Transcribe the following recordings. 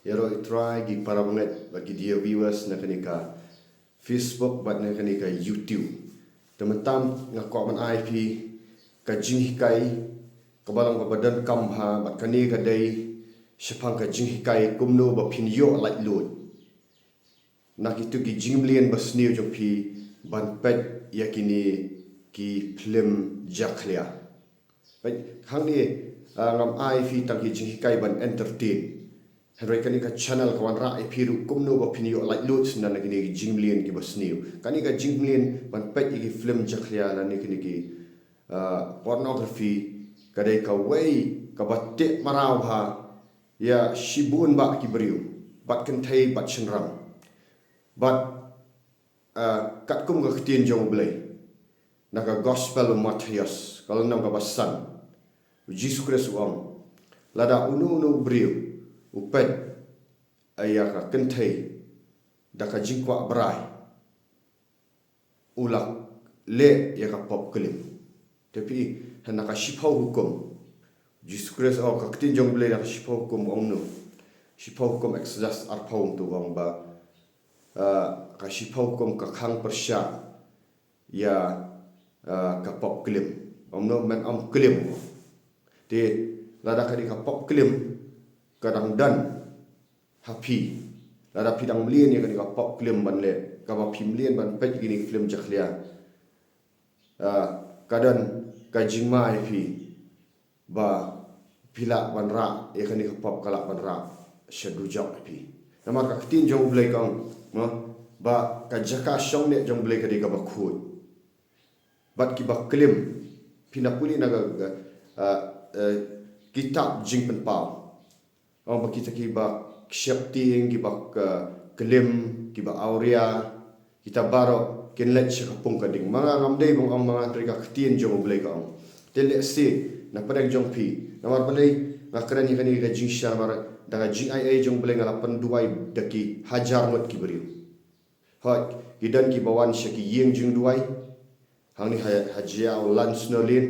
Yaro try gi para banget bagi dia viewers na kanika Facebook bat na kanika YouTube. Teman-teman ngakwa man IP ka jinghikai kabalang babadan kamha bat kani kadai sepang ka jinghikai kumno ba pinyo like load. Nak itu gi jingmlien basniu jopi ban pet yakini ki film jaklia. Baik hang ni ngam IP tang ki jinghikai ban entertain. Henry kani ka channel kawan ra ipiru kumno ba pinyo like load na kini jingmlien ki basniu. Kani ka jingmlien ban pet ki film jaklia na ni kini ki pornography kadai ka wei ka batte marau ha ya shibun ba ki beriu bat kentai bat chenram bat kat kum ka ktien jong blei naga gospel of Matthias kalau nam ka basan Jesus Christ om lada unu beriu upet aya ka kentai da ka jingkwa brai ulak le ya ka pop kelim tapi hendak shipau hukum Jesus Christ ka ktien jong blei nak shipau hukum om no shipau hukum exodus arpau tu bang ba ka shipau hukum ka khang persya ya ka pop kelim om no men om kelim de lada ka di ka pop kelim kadang dan happy lada pidang mlien ya ka di ka pop kelim ban le ka ba pim mlien ban pet gini film jaklia kadan ka jingma ipi ba pila ban ra ya ka ni ka pop kala ban ra shadu jak ipi nama ka tin jong blei kang ba ka jaka shong ne jong blei ka di ka ba khut bat ki ba kelim pinapuli naga kitab jing pen pau ba kita ki ba syapting ki ba kelim ki ba aurea kita baro ken let shakapung kading mga ngamdei bong ang mga trika ktien jong blei kang tele si na padang jong pi namar balai ngakran ni kani ga jing sha mar daga JIAW jong blei ngala penduai daki hajar mot ki beriu ha gidan ki bawan syaki yeng JINGDUWAI hang ni JAIAW LANSONALANE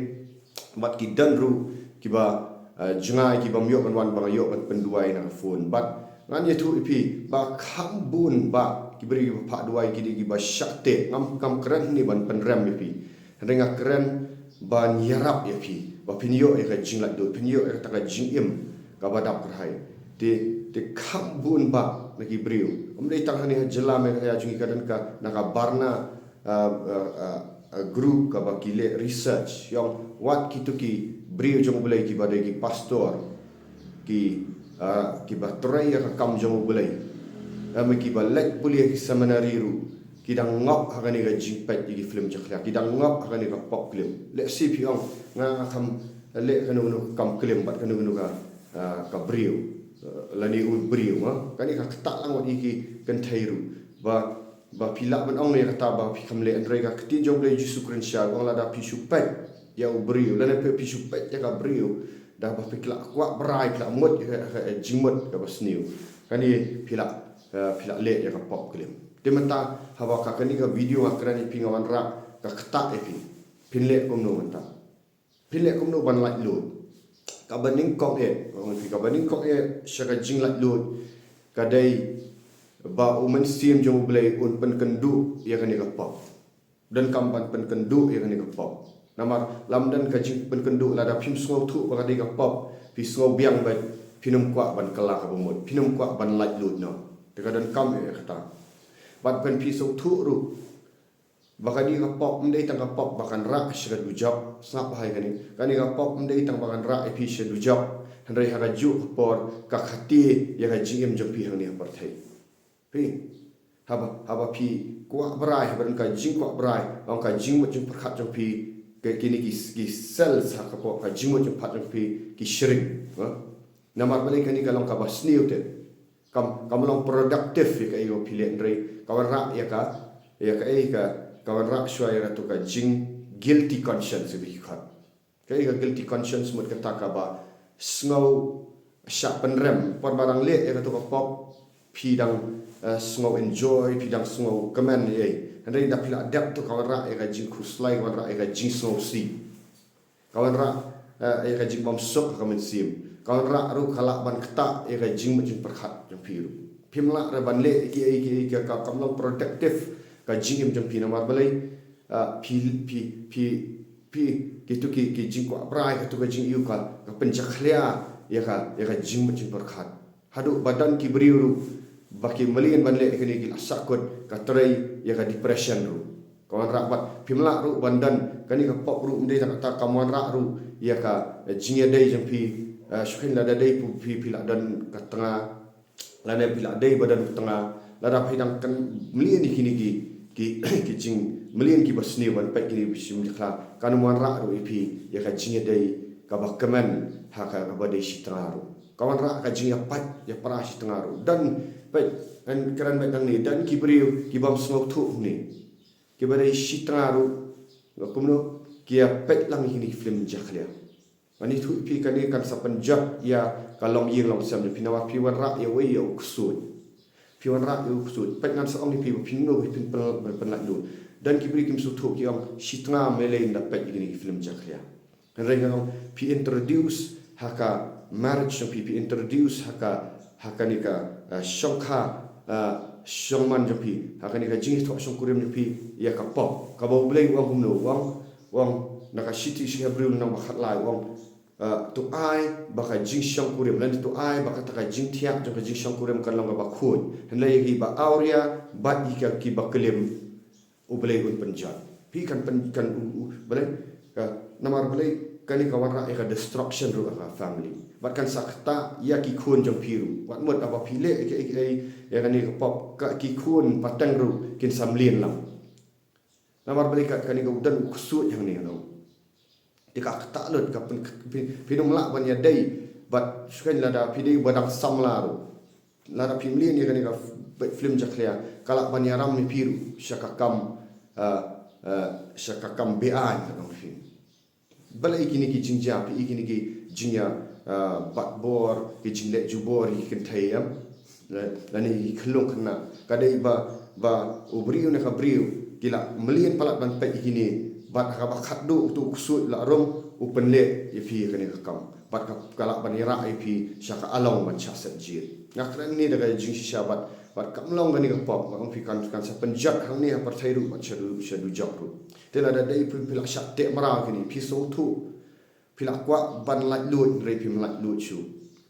bat ki dan ru ki ba jengai ki ba myok ban wan bang yok ban penduai na phone bat ngan ye tu ipi ba khambun ba ki beri pa duai ki di ba syakte ngam kam keren ni ban penrem ipi renga keren ban yarap ipi ba pinyo e ka jinglat do pinyo e ta ka jingim ka badap kerhai de khambun ba na ki beriu umdei tang hani jela me ya jungi kadan ka na ka barna group ka ba kile research yang wat ki beriu jong belai ki badai ki pastor ki ba trai ka kam jong belai ki ba lek PLIE ki seminary ru ki dang ngap hakani ga jingpet ki film jakla ki dang ngap hakani ka pop film le si piong nga kam le kanu kam film bat kanu ka beriu lani u beriu kani ka tak lang wat ki kan thairu ba pila ban ong ne kata ba pi kam le andre ka ti jong belai jisu kren sha wang la da pi supet ya beriu lana pe pi supet ya ka beriu dah ba pikla kuat berai pila mut jimut ka basniu kani pila le ya ka pop kelim de menta hawa ka kani ka video akrani pingawan ra ka kata epi pinle komno menta pinle komno ban like load ka baning kok ka baning kok syaka jing like load kadai ba umen sim jong blai un pen kendu ya kani ka pop dan kampan pen kendu ya kani ka pop namar lamdan ka jing pen kendu lada pim sngau thu ba kadai ka pop pi sngau biang ba pinum kwa ban kala ka bomot pinum kwa ban like load no tekadan kam ya kata bat pen pi so thu ru bakadi ka pop mdei tang ka pop bakan ra shga dujab snap hai kani ka pop mdei tang bakan ra pi shga dujab handai ha ka ju por ka khati ya ka jingem jong pi hang ni par thai pi haba pi kwa brai ban ka jing kwa brai ong ka jing mo jing prakhat jong pi kini ki sel sa ka po ka jing mo jong phat jong pi ki shrink namar balai kani ka long ka basniu te kam long productive ya ka yo pilen rei kawan ra ya ka kawan ra shwa ya tu ka jing guilty conscience bi khat kai ka guilty conscience mut ka ta ka ba snow syak penrem por barang le ya tu ka pop pi dang snow enjoy pi dang snow comment ye andai da pila adapt tu kawan ra ya ka jing khuslai kawan ra ya ka jing snow si kawan ra ya ka jing bom sok ka men sim kawan rak ru kalak ban ketak ya ka jing macam perkhat jang piru pimla ra ban le ki ka kamlang protective ka jing jang pi namar balai pi gitu ki jing ko abrai ka tu ka jing yu ka penjaklia ya ka jing macam perkhat hadu badan ki beriu baki malian ban le ki sakut ka terai ya ka depression ru kawan rak bat pimla ru bandan kani ka pop ru ndai tak kawan rak ru ya ka jing dai jang pi syukin lada dai pi pila dan ka tengah lada pila dai badan ka tengah lada hidang kan melian ni kini ki jing melian ki basni wan pai kini bisim dikla kan muan ra ru pi ya ka jing dai ka bakaman ha ka badai sitngaru kawan ra ka jing pat ya para sitngaru dan pai kan keran bai dang ni dan ki beriu ki bam smok thu ni ki badai sitngaru kumno ki pet lang kini film jaklia ani thu pi kani kan sapanjak ya kalong ying long sam pi nawa pi wan ra ya wei ya uksud pi wan ra ya uksud pet ngan sa ong ni pi pin no pin pen la lu dan ki bri kim su thu ki ong sitnga mele in da pet ni film jaklia kan rengang pi introduce haka marriage pi introduce haka ni ka shongkha shongman pi haka ni ka jing tho shong kurem ni pi ya ka pop ka bo blei wang hum no wang naka city si habril nang bakhat lai wang tu ai baka jing shang kurem lan tu ai baka taka jing thiak jong jing shang kurem kan long ba khut henlai hi ba auria bat hi ka ki ba kelem ublei un penjat pi kan balai namar balai kani ka warra ka destruction ru ka family bat kan sakta ya ki khun jong piru wat mot apa pile ya kani ka pop ka ki khun patang ru kin samlien lam namar balai ka kani ka udan kusut yang ni no ika tak lut ka pinum la ban ya dai bat sukan lada pidi badang samlaru lada pimli ni kan ka film jaklia kala ban ya ram ni piru syakakam BLEI kan film balai kini ki jingja pi kini ki jingya bat bor ki jingle jubor ki kan thayam lani khlong khna kadai ba ubriu na ka briu kila melian palat ban pe kini bat ka ba khaddu tu kusut la rom upen le ipi kani kam bat ka kala banira ipi syaka along man chasat jir ngakran ni daga jing syabat bat kamlong gani ka pop ma pi kan sa penjak hang ni par thairu bat shadu jakru tela da dai pila syak te mara kini pi so thu pila kwa ban lat lut re pi lat lut chu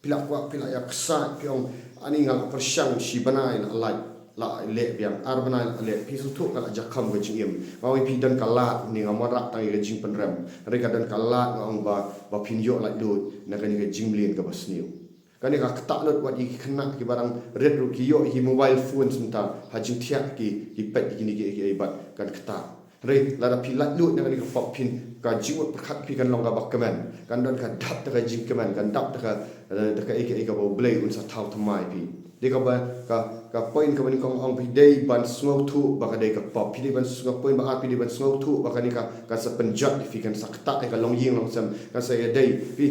pila kwa pila ya ksa pyong ani ngal persyang si banai na lat la le biang arbana le pisu tu kala jakam ke jingim mawi pi dan kala ni ngamara tangi ke jing penrem reka dan kala ngong ba pinjo la lut na kani ke jingblin ke basniu kani ka ketak lut wat iki kena ki barang red ru ki yo hi mobile phone senta hajing thiak ki pet ki ni ki bat kan ketak re la da pilat lut na kani ka pop pin ka jingut perkhat pi kan longa bak kemen kan dan ka dap ta ka jing kemen kan dap ta ka eke ka bo blei un sa thau thamai pi de ka point ka bani kong ong pi dei ban sngau thu ba ka dei ka pop pi dei ban sngau point ba pi dei ban sngau thu ba ka ni ka sa penjat fi kan sakta ka long ying long sam ka sa ya dei pi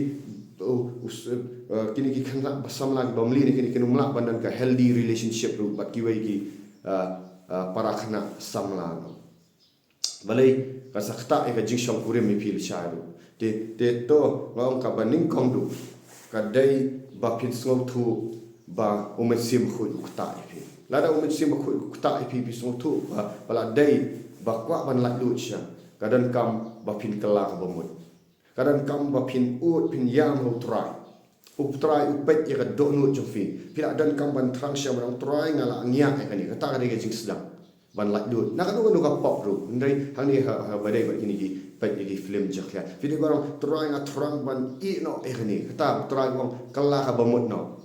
kini ki kan basam lagi bamli ni kini kenumla bandan ka healthy relationship ru bat ki wei ki para khana samla no balai ka sakta ka jing shong kurem mi pil chairu te to ngong ka baning kong du ka dei ba pin sngau thu ba umet sim khut ukta ipi lada umet sim khut ukta ipi bisung tu bala dai ba kwa ban la lu cha kadan kam ba pin kala ba mut kadan kam ba pin ut pin yam ho try upet ya do nu jofi pila dan kam ban trang sha ban try ngala ngya ka ni kata ka de jing sedang ban la lu na ka nu ka pop ru ndai hang ni ha ba dai ba ini ki pet ki film jakya video barang try nga trang ban i no e ni kata try ngong kala ka ba mut no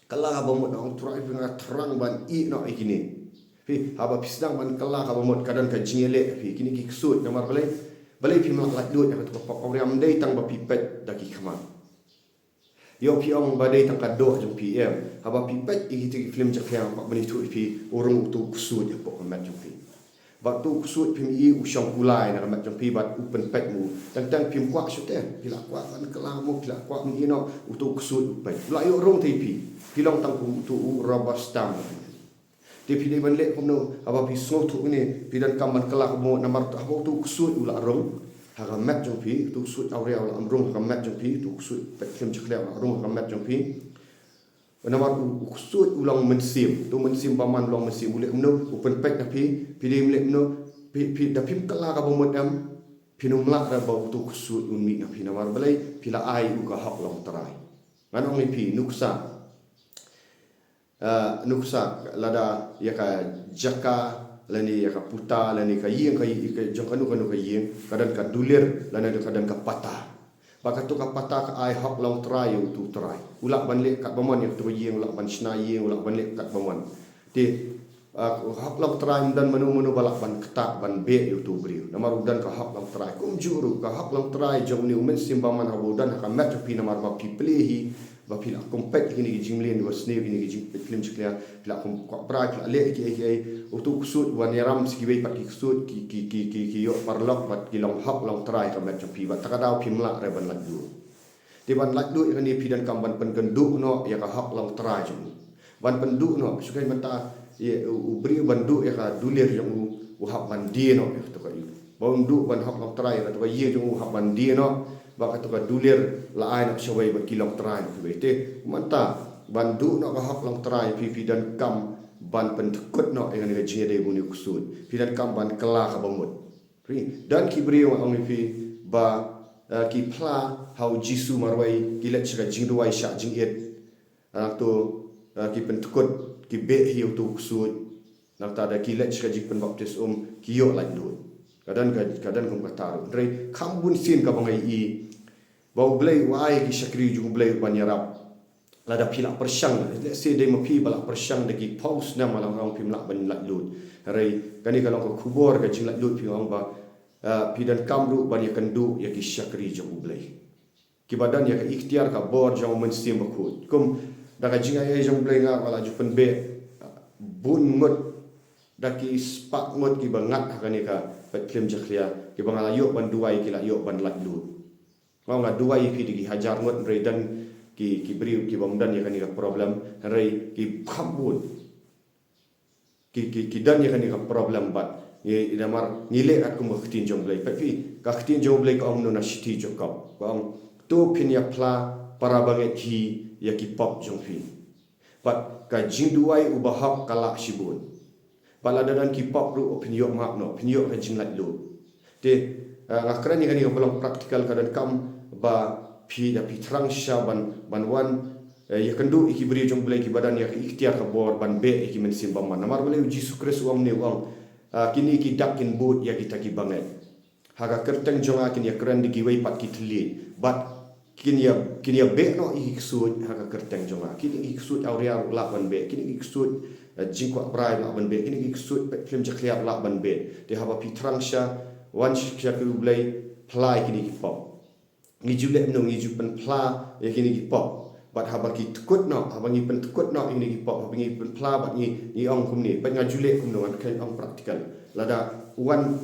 kala ka bamut ang turai pinga terang ban i no ikini pi haba pisdang ban kala ka bamut kadan ka jingele pi kini ki ksut namar balai pi mak lat lut ka tu pop ong ram dei tang ba pipet daki khama yo pi ong ba dei tang ka do jong pm haba pipet i ti film jak yang pak bani tu pi urung tu ksut ya pok mat jong pi ba tu ksut pi i u shang kulai na mat jong pi bat upen pet mu tang pi kwa shute pi la kwa kan kala mu pi la kwa mi no u tu ksut pet la yo rong ti pi pilong tang tu robastam de pili ban le komno aba pi so tu ni pidan kaman kala ko namar ta ho tu kusut ula rong hagamat jong pi tu sut aurea la amrung hagamat jong pi tu sut peklem jeklea la amrung hagamat jong pi nama sut ulang mensim tu mensim paman ulang mensim ulek mno open pack na pi pilih ulek mno pi da pim kala ka bomot am pinum la ra bau tu sut unmi na pi nama belai pila ai u ka hak long tarai nganong ni pi nuksa lada ya ka JAKA lani ya ka puta lani ka yeng ka jong kanu ka yeng kadan ka dulir lani kadan ka patah baka tu ka patah ka ai hak long try tu try ulak ban lek kat baman yang tu yeng ulak ban sna yeng ulak ban lek kat baman ti hak long try dan menu balak ban ketak ban be tu beri namar udan ka hak long try kum juru ka hak long try jong ni umen simbaman habudan ka mat pi namar ba pi plehi ba pila kompet kini jinglen wa sne kini jing film chikla pila kom pra pila le ki utu kusut wan yaram skiwe pat ki kusut ki yo parlok pat ki long hak long try ka mat pi ba takadau pimla reban ladu ti ban ladu ni pidan kamban pen kenduk no ya ka hak long try jung ban penduk no sukai mata ye ubri bandu ya ka dulir yang hak ban die no to ka bandu ban hak long try ka to ka ye jung hak ban die no baka tu ka dulir la ai nak shawai ba kilong try tu bete manta bandu nak ka hak long try pi dan kam ban pentukut no dengan ga jine de buni kusud pi dan kam ban kela ka bamut dan ki bri wa ong pi ba ki pla hau jisu marwai ki let chaka jingduwai sha jinget anak tu ki pentukut ki be hi tu kusud nak ta da ki let chaka jing pen baptis ki yo like do kadang kum kataru dre kambun sin ka bangai i bau BLEI wai ki syakri ju BLEI banyarap lada pila persyang let's say they mapi balak persyang dagi pause na malang orang pimlak ban lat lut rai kani kalau ko kubor ka jing lat lut pi orang ba pidan kamru ban ya kendu ya ki syakri ju BLEI ki badan ya ka ikhtiar ka bor jang mensim bakut kum daga jing ai jang BLEI nga wala ju pen be bun ngut daki spak ngut ki bangat kani ka peklem jakhlia ki bangala yo ban duai ki la yo ban lat lut mau nga duai pi digi hajar ngot rei dan ki beri ki bamdan ya kani ka problem rei ki khambun ki dan ya kani ka problem bat ye damar ngile at kum khtin jong BLEI pi ka khtin jong BLEI ka omno na shiti jokap bang tu pin ya pla para banget hi ya ki pop jong pi bat ka jingduwai ubahap kala shibun pala dan ki pop ru opinio mak no opinio ka jing lat lu te ngakran ya kani ka belum praktikal kadan kam ba pi da pi trang sha ban wan ya kendu iki beri jong BLEI ki badan ya ikhtiar ka bor ban be iki mensim baman namar BLEI Jesus Christ uang ne uang kini ki dakin boot ya kita ki banget haga kerteng jong akin ya keren di giwei pat ki tli but kini ya be no iki ksut haga kerteng jong akin iki ksut aurea la ban be kini iki ksut jingkwa prai la ban be kini iki ksut film jakliap la ban be de haba pi trang sha wan sha ku BLEI PLIE kini ki pop ngiju lek no ngiju pen pla ya kini ki pop bat haba ki tukut no haba ngi pen tukut no ini ki pop haba ngi pen pla bat ni ong kum ni pat ngaju lek kum no kan ong praktikal lada wan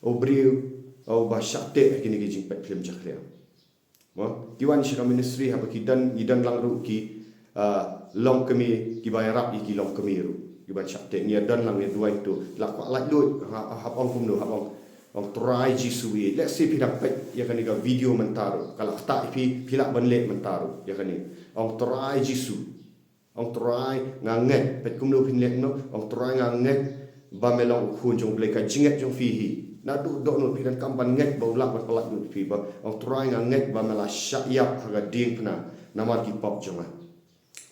obriu au ba syakte kini ki jing pet film jaklia mo kiwan shika ministry haba ki dan lang ru ki long kemi ki bayarap ki long kemi ru ki ban syakte ni dan lang ni dua itu la kwa la lut hab ong kum no hab ong try jisui let's say pidak pet ya kani ga video mentaru kalau tak pilak banlek mentaru ya kani ong try jisu ong try nganget pet kumno pinlek no ong try nganget ba melong khun jong BLEI ka jinget jong fihi na du dok no pidan kampan nget ba ulak ba pelak no fi ba ong try nganget ba mela syayap haga ding pna namar ki pop jong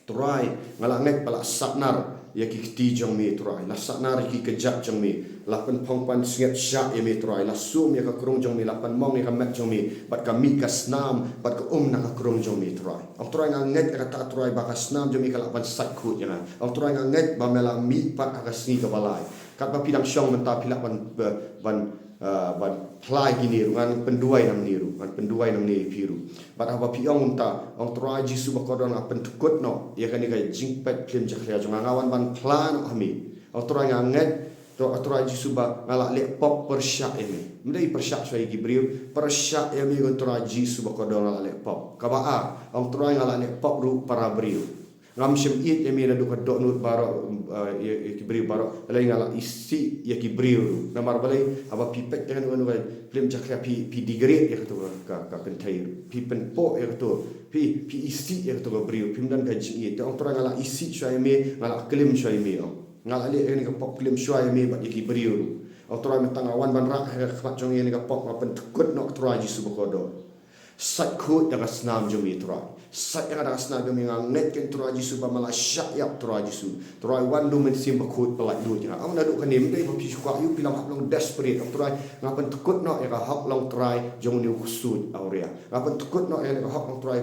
try ngalak nget pelak saknar ya ki ti jong mi try la saknar ki kejak jong mi lapan pongpan singet syak ya mi try la sum ya ka krong jong mi lapan mong ya ka mat jong mi bat ka mi ka snam bat ka na ka krong jong mi try ong try nganget ka ta try ba ka snam jong mi ka lapan sak khut ya ong try nganget ba mela mi pat ka sni ka balai kat ba pidang syong menta pilak ban PLIE gini ngan penduai nam niru ngan penduai nam ni piru bat haba piong ta ong try jisu ba kodon apen tukut no ya kan ka jingpet klim jakria jong ngawan ban plan hami ong try nganget to try jisu ba ngala le pop persyak ini mendai persyak sai gibriu persyak ya mi gon try jisu ba kodon ngala le pop ka ba ong try ngala le pop ru para briu ngam shem it ya mi na du ka do nut baro ya ki bri baro lai ngala isi ya ki bri na mar balai aba pi pek kan nu film jakya pi degree ya to ka pentai pi pen po ya to pi isi ya to bri pim dan ka jing it ong tora ngala isi shwa me ngala klim shwa me ngala le ni ka pop klim shwa me ba ya ki bri ong tora me tanga wan ban ra ka chong ni ka pop ma pen kut nok tora ji su ko do sat khut ya ka snam jo mi tora sat ya ka snam jo mi nget ken tora ji su ba mala syak yap tora ji su tora wan du men sim ba khut pala du ja am na du kanim dai ba pi shuka yu pilang hap long desperate tora ngapan kut nok ya ka hap long try jong ni kusut aurea ngapan kut nok ya ka hap long try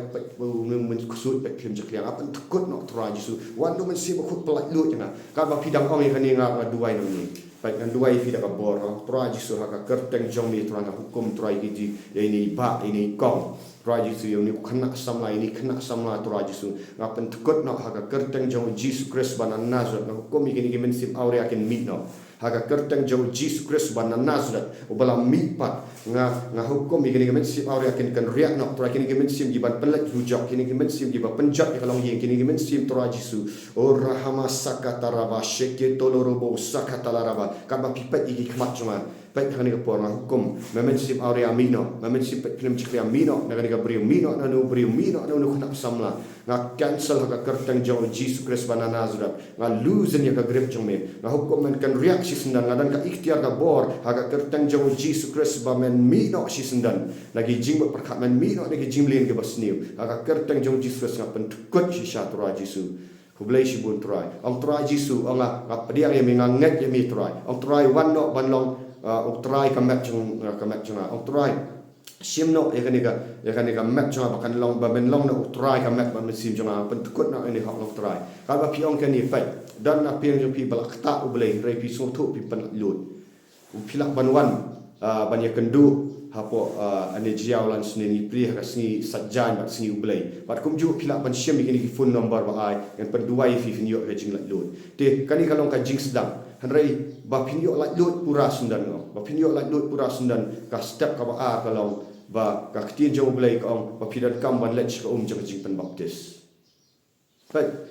men kusut pe klim jak liang ngapan kut nok tora ji su wan du men sim ba khut pala du ja ka ba pidang ong ya ni nga duai no ni baik kan duai fi da ka bor tora ji su ha ka kerteng jong mi tora hukum tora ji ya ini ba ini kong tora ji su ni khana samla ini khana samla tora ji su ngapan tukut no ha ka kerteng jong Jesus Christ ban Nazareth na hukum ini ki men sim aure akin mit no ha ka kerteng jong Jesus Christ ban Nazareth ubala mit pat nga hukum ini ki men sim aure akin kan riak no tora kini ki men sim gi ban pelat rujak kini ki men sim gi ban penjat ya kalong yin kini ki men sim tora ji su o rahama sakataraba sheke tolorobo sakatalaraba kaba pipet igi kmat cuma baik kan ni por hukum memen sim area mino memen sim film cikria mino na kan brio mino na no brio mino na no kena samla nga cancel ka kertang jauh Jesus Christ bana Nazareth nga lose ni ka grip jome nga hukum men kan reaksi sendan ngadan ka ikhtiar ka bor ha ka kertang jauh Jesus Christ ba men mino si sendan lagi jing perkat men mino lagi jing lien ke basniu ha ka kertang jauh Jesus Christ nga pentukut si syatra Jesu Hublai si bun try ong try Jesu ong nga pediang yang menganget yang mi try ong try wan no ban long ong try ka mat chung ong try sim no ya kan ka mat chung bakan long ba men long no try ka mat ba sim chung pen tukut na ini hok long try ka ba pi ong kan ni fai dan na pi jong pi balak ta ublai rei pi so thu pi pen lut u pilak banwan ban ya kendu hapo ane JAIAW LANSONALANE PLIE ka SNGI SAITJAIN bat SNGI BLEI bat kum ju pilak ban syam ni ki phone number ba ai yang penduai fi finyo ka jing lat lut te kani kalong ka jing sedang hanrei ba pinyo lat lut pura sundan no ba pinyo lat lut pura sundan ka step ka ba a kalong ba ka ktin jo BLEI ka ong ba pidan kam ban lech ka jang jing pen baptis but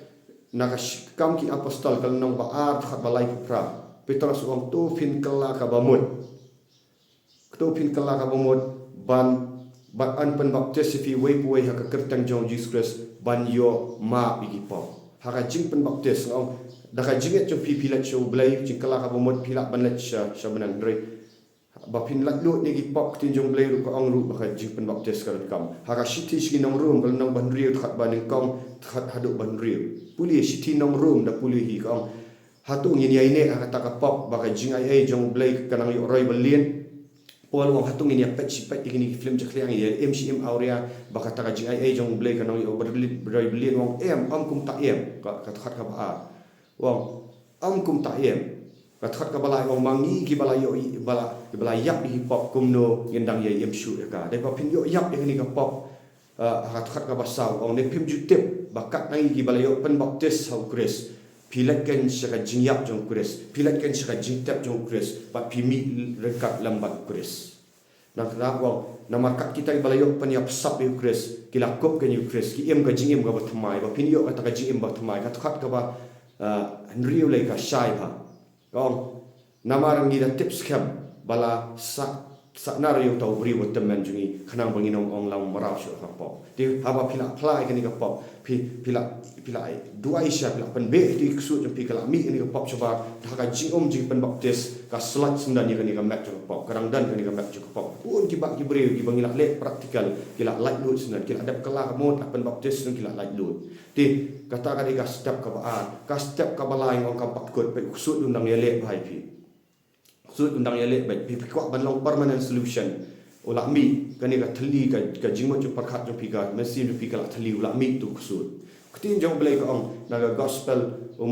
naka kam ki apostol kalong ba a khat balai pra Petrus ong tu fin kala ka bamut tu pin kala ka bomod ban an pen baptis fi wei puai ha ka kertang jong Jesus Christ ban yo ma bigi po ha ka jing pen baptis ngau da ka jinget jong pi pilat show BLEI jing kala ka bomod pilak ban let sha benan re ba pin lat lut ni gi pok tin jong BLEI ru ka ong ru ba ka jing pen baptis ka kam ha ka shiti shi nong room kal nong ban riu khat ban kong khat hadu ban riu puli shiti nong room da puli hi ka ong hatu ngin yai ne ha ka ta ka pok ba ka jing ai jong BLEI ka nang yo roi balien Paul wong hatung ini pet sipat ini film cekliang ini MCM aurea bakata ka jing ai jong BLEI kanang yo berlian wong kum tak ka khat ka ba wong kum tak ka khat ka balai wong mangi ki balai yo balai yak di hip hop kumno gendang ye shu ka dai pa pin yo yak ini ka pop ha khat ka basau wong ne pim jutip bakat nang ki balai yo pen baptis hau Chris pilat kan saka jingyap jong Chris pilat kan saka jingtap jong Chris pat pimi rekat lambat Chris nak wong nama kat kita balayo paniap sap yu Chris kilakop kan yu Chris ki em ka jingem ka bathmai ba pinyo ka jingem bathmai ka khat ka ba nriu le ka shai ba kong nama rangi da tips kham bala sak nario tau bri wat temen jungi khanang banginong ong lam marau shu ka po ti haba pila apply kan ka po pila dua isya pila pen be ti ksut jong pi kala mi ni ka pop coba ka jing jing pen baptis ka slat sendan ni ka mat jong pop kadang dan kan ka mat jong pop un ki bak ki bri ki bangilak le praktikal kila light load sendan kila adap kala mod pen baptis kila light load ti kata ka step ka ba ka step ka balai ong ka pak kot pe ksut undang ye le bai pi sud undang yale baik pi kwak ban long permanent solution ola mi kani ka thali ka jingmo chu pakhat chu pika mesin chu pika la thali ola mi tu kusud ktin jong BLEI ka ong na gospel o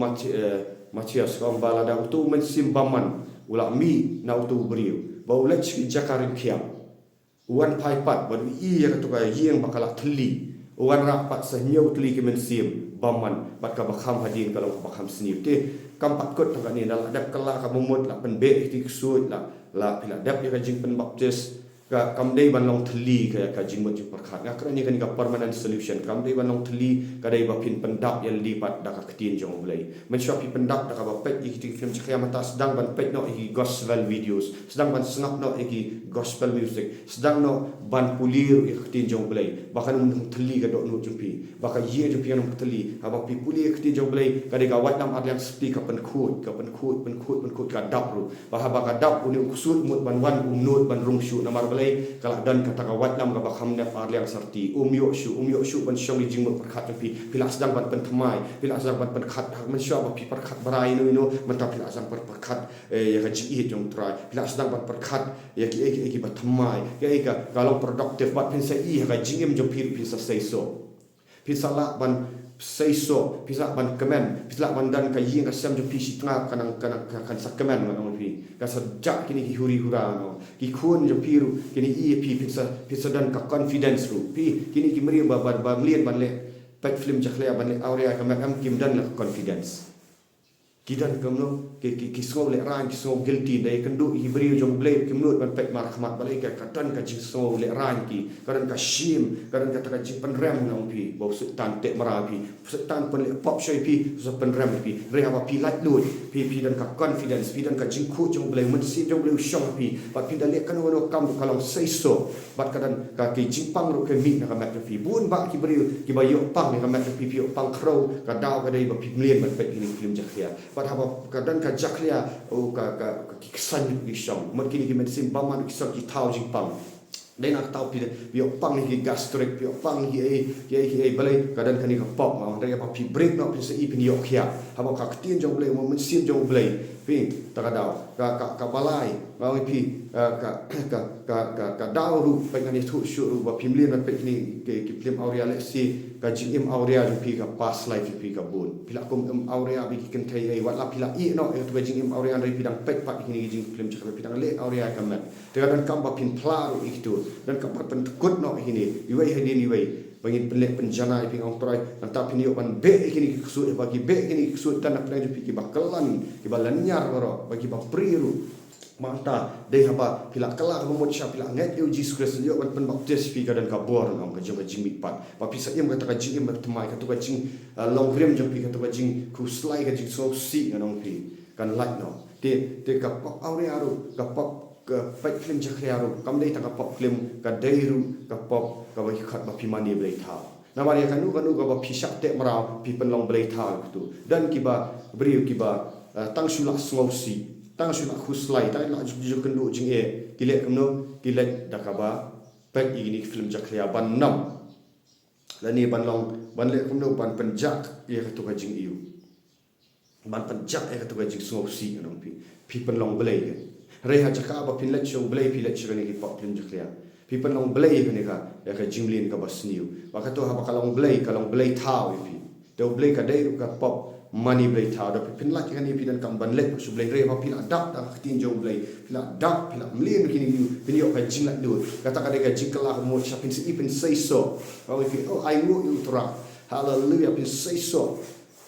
Matias ka ong bala da tu men sim baman ola mi na tu brio ba ulet chi jakarin khiam wan pai pat ba i ya ka tu ka yeng bakala thali wan rapat sahnyau thali ke men sim baman bat ka bakham hadin ka long bakham sniu te kampat kot tak ni dalam adap kala ka momot la pen be ti ksut la pila dap ya jing pen baptis kam dei ban long thli ka jingmut jing perkhat ngak ni kan ka permanent solution kam dei ban long thli ka dei ba pin pendak yel lipat da ka ktin jong blei men shop pi pendak da ka ba pet ik film chkhya mata sedang ban pet no ik gospel videos sedang ban snap no ik gospel music sedang no ban pulir ik ktin jong blei bahkan mung thli ka do no jumpi bahkan ye jumpi no thli ha ba pi pulir ktin jong blei ka dei ka wat nam at yang sti ka pen khut ka dap ru ba ha ba ka dap uni kusut mut ban wan nut ban rung shu namar blei kala dan kata ka wat nam ka ba kham ne par liang sarti yo shu ban shong li jingmut perkhat pi pila sedang ban pen thmai pila sedang ban pen khat man sha ba pi perkhat barai no man ta pila sedang perkhat ya ka ji jong trai pila sedang ban perkhat ya ki ba thmai ya ka kalau productive bat pin sai ka jingem jong pi sa sai so pi sala ban say so pisa ban kemen pisa ban dan ka yin ka sem jo pi si tanga kan sa kemen no pi ka sa jak kini ki huri hura no ki khun jo piru kini pi pisa dan ka confidence ru pi kini ki mri ba mlien ban le pet film jakhle ban le aurea ka am kim dan la confidence kidan kamno ki so le ran ki so guilty dai kan du hibri jong blade kim nut ban pek mar khmat balai ka katan ka jing so le ran ki karan ka shim karan ka ta jing pan ram nong pi bo su tan te mara pi su tan pan le pop shoi pi su pan ram pi re ha pi light lut pi dan ka confidence pi dan ka jing khu jong blade mun si jong blade shong pi bat pi dan le kan wono kam ka long say so bat kadan ka ki jing pang ru ke mi na ka mat pi bun ba ki bri ki ba yo pang ni ka mat pi pang kro ka daw ka dai ba pi mlien ban pek ni film jakhia bat ha kadang ka jaklia o ka kisan ki shong mat kini ki medicine ba man ki so ki thau jing pang dai nak tau pi pang ni ki gastric pi pang ki balai kadang kani ka pop ma dai pa pi break no pi se i pi yo khia ha ba ka tin jong blai mo men sim jong blai pi ta ka daw ka balai ma pi ka daw ru pa ngani thu shu ru ba pi mlien pe ni ki film aurea le si ka jing aurea ju pi ka past life pi ka bun pila kum aurea bi ki kan thai ai wat la pila i no tu jing aurea ri pi dang pet pa ki ni jing film chak pi dang le aurea ka mat te ka dan kam ba pin pla ru ik tu dan ka pat pen kut no hini iwai hini iwai bangin pelek penjana iping ong trai nanti pini opan be kini kusut bagi be kini kusut tanah pelaju piki bakalan ki balanyar ro bagi ba priru manta dei haba pila kala mo cha pila nget eu Jesus Christ yo ban pen baptis pi dan ka bor ngam ka jong jing mit pat pa pisa im ka ta jing im tmai ka tu ka jing long rem jong pi ka tu ka jing ku slai ka jing so si ngang pi kan light no te ka pop aure aru ka pop ka pet film jakhiaru kam dei ta ka pop film ka deiru ka pop ka ba khat ba pi mani blei tha na mari kanu ka ba pi sak te mara pi pen long blei tha tu dan kiba bri kiba tang shula sngosi tang shula khuslai ta la ju kendu jing e kile kamno kile da ka ba pet igini film jakhia ban nam la ni ban long ban le kamno ban penjak ye ka tu ka jing iu ban penjak ye ka tu ka jing sngosi nong pi pen long blei reha jaka ba pin lech show blei pi lech ni ki pop film jaklia pi pen long blei ni ka ya ka jimlin ka basniu ba ka to ha ba ka long blei thau pi do blei ka dei ka pop money blei thau da pin lach ka ni pi dan kam ban lech su blei re ba pi la dak da tin jo blei pi la dak pi la mlin ki ni pin yo ka jing la du ka ta ka de ka jing kala mo cha pin si pin say so ba wi pi oh I know you tra hallelujah pin say so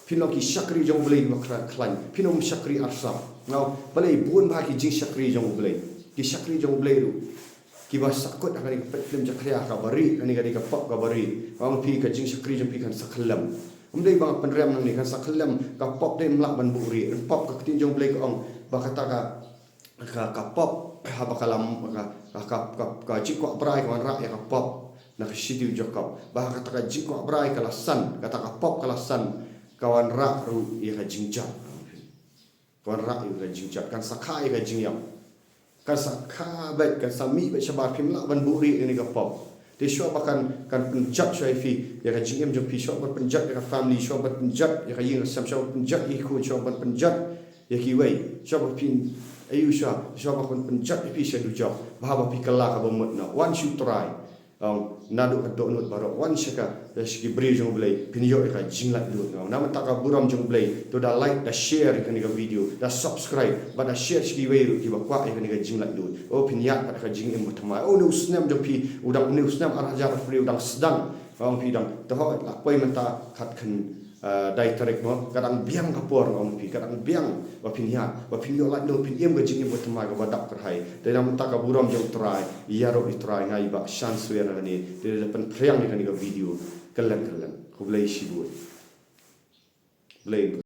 pin lo ki shakri jong blei ma klan pin om shakri arsa now balai bun ba ki jing shakri jong blei ki shakri jong blei ru ki ba sakut akan ni pet film jakria ka bari ani ka di ka pop ka bari ang pi ka jing shakri jong pi kan sakhalam dei ba penrem nang ni kan sakhalam ka pop dei mlak ban buri pop ka tin jong blei ka ong ba kata ka pop ha ba kalam ka jikwa brai ka ra ya ka pop na shidiu jokop ba kata ka jikwa brai ka lasan kata ka pop ka lasan kawan ra ru ya ka jingjat kawan ra yu ka jingjat kan sakai ka jingyam kan sakha bet kan sami bet shabar pimla ban buri ni ka pop de sho bakan kan penjat shoi fi ya ka jingyam jo pi sho ban penjat ya ka family sho ban penjat ya ka ying sam sho penjat i khu sho ban penjat ya ki wei sho ban pin ayu sho ban penjat pi sha du jo ba ba pi kala ka bomot na one shoot try nadu ka do not baro one shaka da shiki bri jong blei pinyo ka jinglat du no na mata ka buram jong blei to da like da share ka ni ka video da subscribe ba da share shiki wei ki ba kwa ka ni ka jinglat du o pinya ka jing im thama o no snam jo pi udang no snam ar hajar pri udang sedang pi dang to ho la poi mata khat khan dai tarik mo kadang biang kapor ngom pi kadang biang wapin ya wapin yo la no pin yem gajing yem botma ga badak terhai dalam taka buram jong try ya ro try ngai ba shan suera ni de depan priang ni kan video kelen ko blei shibu blei